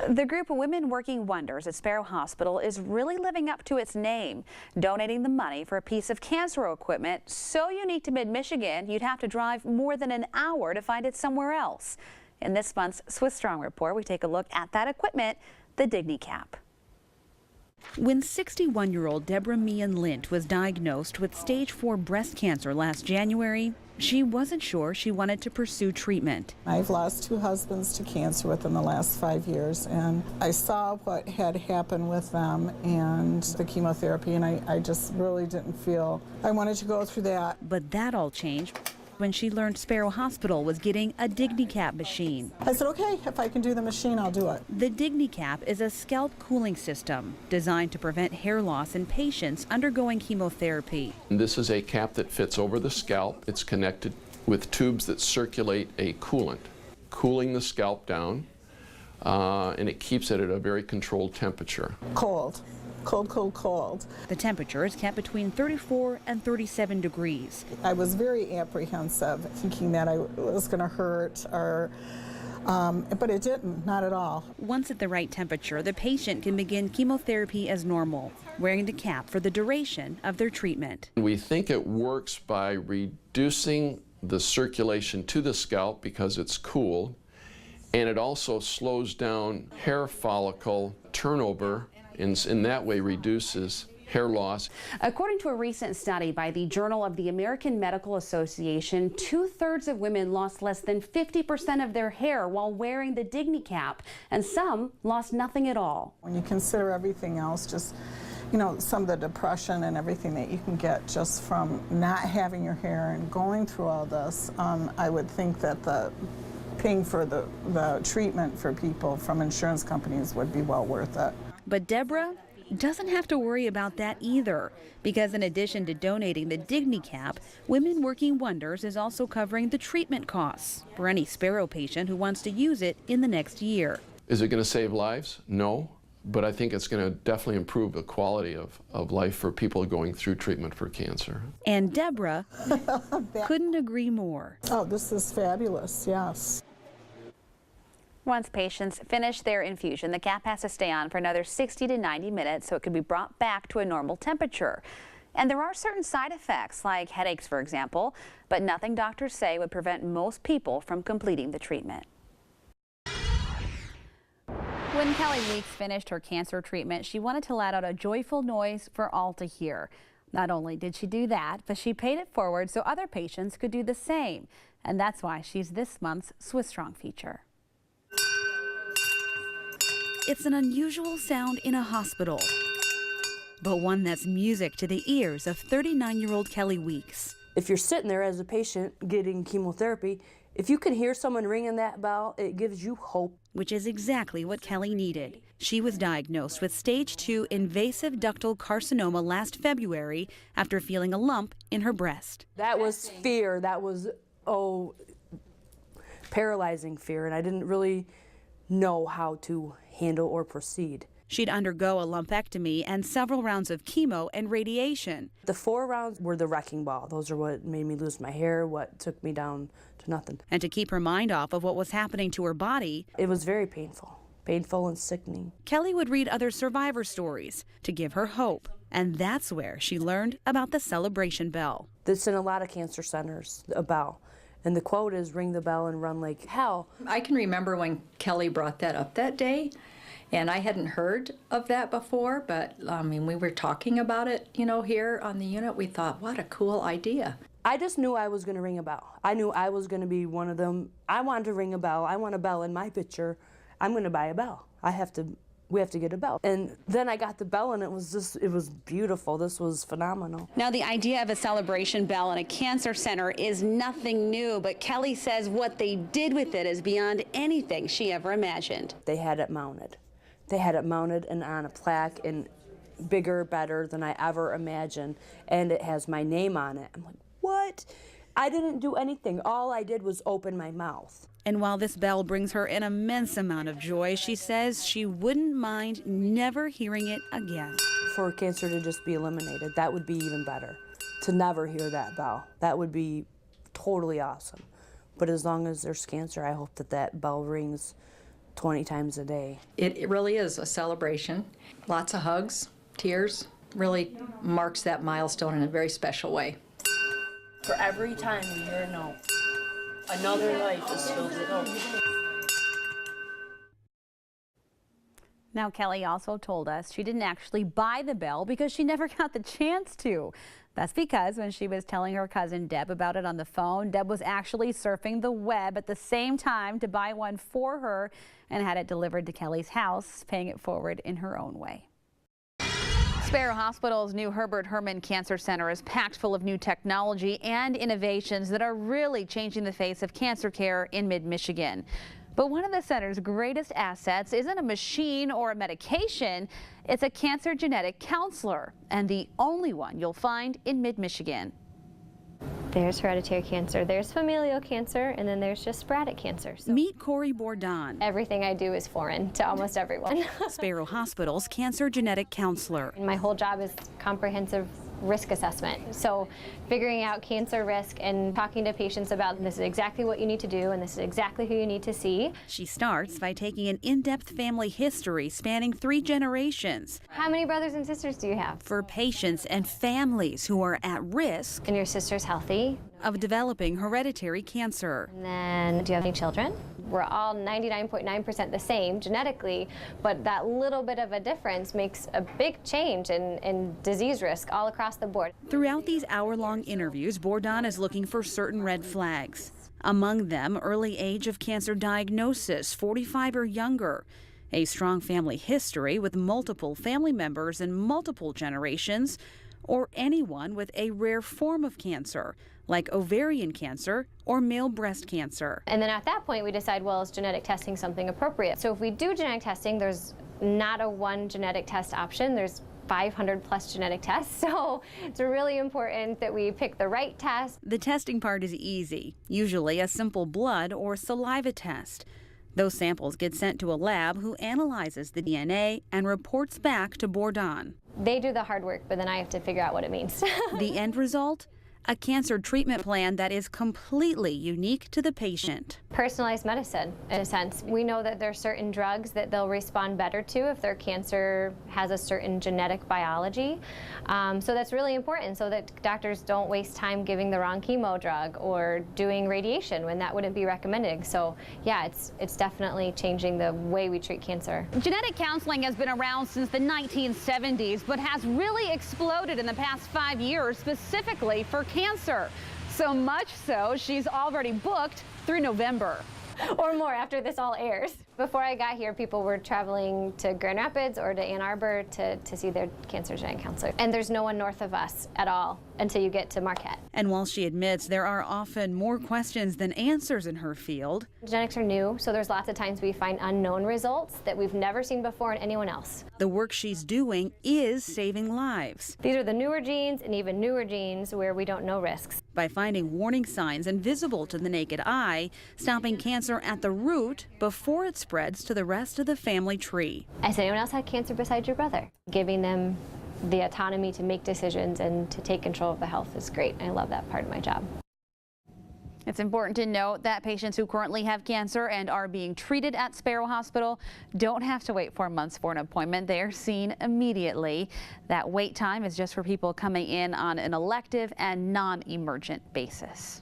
The group of Women Working Wonders at Sparrow Hospital is really living up to its name, donating the money for a piece of cancer equipment so unique to mid-Michigan you'd have to drive more than an hour to find it somewhere else. In this month's Swistak report, we take a look at that equipment, the DigniCap. When 61-year-old Deborah Meehan Lint was diagnosed with stage 4 breast cancer last January, she wasn't sure she wanted to pursue treatment. I've lost 2 husbands to cancer within the last 5 years, and I saw what had happened with them and the chemotherapy, and I just really didn't feel I wanted to go through that. But that all changed when she learned Sparrow Hospital was getting a DigniCap machine. I said, okay, if I can do the machine, I'll do it. The DigniCap is a scalp cooling system designed to prevent hair loss in patients undergoing chemotherapy. This is a cap that fits over the scalp. It's connected with tubes that circulate a coolant, cooling the scalp down, and it keeps it at a very controlled temperature. Cold. Cold, cold, cold. The temperature is kept between 34 and 37 degrees. I was very apprehensive, thinking that it was going to hurt, but it didn't, not at all. Once at the right temperature, the patient can begin chemotherapy as normal, wearing the cap for the duration of their treatment. We think it works by reducing the circulation to the scalp because it's cool, and it also slows down hair follicle turnover, and in that way reduces hair loss. According to a recent study by the Journal of the American Medical Association, 2/3 of women lost less than 50% of their hair while wearing the DigniCap, and some lost nothing at all. When you consider everything else, just, you know, some of the depression and everything that you can get just from not having your hair and going through all this, I would think that the paying for the treatment for people from insurance companies would be well worth it. But Deborah doesn't have to worry about that either, because in addition to donating the DigniCap, Women Working Wonders is also covering the treatment costs for any Sparrow patient who wants to use it in the next year. Is it going to save lives? No, but I think it's going to definitely improve the quality of life for people going through treatment for cancer. And Deborah couldn't agree more. Oh, this is fabulous, yes. Once patients finish their infusion, the cap has to stay on for another 60 to 90 minutes so it can be brought back to a normal temperature. And there are certain side effects, like headaches, for example, but nothing doctors say would prevent most people from completing the treatment. When Kelly Weeks finished her cancer treatment, she wanted to let out a joyful noise for all to hear. Not only did she do that, but she paid it forward so other patients could do the same. And that's why she's this month's Swistak feature. It's an unusual sound in a hospital, but one that's music to the ears of 39-year-old Kelly Weeks. If you're sitting there as a patient getting chemotherapy, if you can hear someone ringing that bell, it gives you hope. Which is exactly what Kelly needed. She was diagnosed with stage 2 invasive ductal carcinoma last February after feeling a lump in her breast. That was fear. That was, paralyzing fear, and I didn't really know how to handle or proceed. She'd undergo a lumpectomy and several rounds of chemo and radiation. The 4 rounds were the wrecking ball. Those are what made me lose my hair, what took me down to nothing. And to keep her mind off of what was happening to her body, it was very painful and sickening. Kelly would read other survivor stories to give her hope. And that's where she learned about the celebration bell. It's in a lot of cancer centers, a bell. And the quote is, ring the bell and run like hell. I can remember when Kelly brought that up that day, and I hadn't heard of that before, but I mean, we were talking about it, you know, here on the unit. We thought, what a cool idea. I just knew I was going to ring a bell. I knew I was going to be one of them. I wanted to ring a bell. I want a bell in my picture. I'm going to buy a bell. We have to get a bell. And then I got the bell, and it was beautiful. This was phenomenal. Now, the idea of a celebration bell in a cancer center is nothing new, but Kelly says what they did with it is beyond anything she ever imagined. They had it mounted. They had it mounted and on a plaque, and bigger, better than I ever imagined. And it has my name on it. I'm like, what? I didn't do anything. All I did was open my mouth. And while this bell brings her an immense amount of joy, she says she wouldn't mind never hearing it again. For cancer to just be eliminated, that would be even better. To never hear that bell, that would be totally awesome. But as long as there's cancer, I hope that that bell rings 20 times a day. It really is a celebration. Lots of hugs, tears, really marks that milestone in a very special way. For every time we hear no, another life is filled with hope. Now, Kelly also told us she didn't actually buy the bell because she never got the chance to. That's because when she was telling her cousin Deb about it on the phone, Deb was actually surfing the web at the same time to buy one for her and had it delivered to Kelly's house, paying it forward in her own way. Sparrow Hospital's new Herbert Herman Cancer Center is packed full of new technology and innovations that are really changing the face of cancer care in mid-Michigan. But one of the center's greatest assets isn't a machine or a medication, it's a cancer genetic counselor, and the only one you'll find in mid-Michigan. There's hereditary cancer, there's familial cancer, and then there's just sporadic cancer. So Meet Corey Bourdon, everything I do is foreign to almost everyone. Sparrow Hospital's cancer genetic counselor. My whole job is comprehensive risk assessment. So figuring out cancer risk and talking to patients about this is exactly what you need to do and this is exactly who you need to see. She starts by taking an in-depth family history spanning 3 generations. How many brothers and sisters do you have? For patients and families who are at risk And your sister's healthy. of developing hereditary cancer. And then do you have any children? We're all 99.9% the same genetically, but that little bit of a difference makes a big change in disease risk all across the board. Throughout these hour-long interviews, Bourdon is looking for certain red flags. Among them, early age of cancer diagnosis, 45 or younger, a strong family history with multiple family members in multiple generations, or anyone with a rare form of cancer, like ovarian cancer or male breast cancer. And then at that point, we decide, well, is genetic testing something appropriate? So if we do genetic testing, there's not a one genetic test option. There's 500 plus genetic tests. So it's really important that we pick the right test. The testing part is easy, usually a simple blood or saliva test. Those samples get sent to a lab who analyzes the DNA and reports back to Bourdon. They do the hard work, but then I have to figure out what it means. The end result? A cancer treatment plan that is completely unique to the patient. Personalized medicine, in a sense. We know that there are certain drugs that they'll respond better to if their cancer has a certain genetic biology. So that's really important so that doctors don't waste time giving the wrong chemo drug or doing radiation when that wouldn't be recommended. So yeah, it's definitely changing the way we treat cancer. Genetic counseling has been around since the 1970s, but has really exploded in the past 5 years, specifically for cancer. So much so, she's already booked through November. Or more after this all airs. Before I got here, people were traveling to Grand Rapids or to Ann Arbor to see their cancer genetic counselor. And there's no one north of us at all until you get to Marquette. And while she admits there are often more questions than answers in her field, genetics are new, so there's lots of times we find unknown results that we've never seen before in anyone else. the work she's doing is saving lives. These are the newer genes and even newer genes where we don't know risks. By finding warning signs invisible to the naked eye, stopping cancer at the root before it spreads to the rest of the family tree. Has anyone else had cancer besides your brother? Giving them the autonomy to make decisions and to take control of the health is great. I love that part of my job. It's important to note that patients who currently have cancer and are being treated at Sparrow Hospital don't have to wait 4 months for an appointment. They are seen immediately. That wait time is just for people coming in on an elective and non-emergent basis.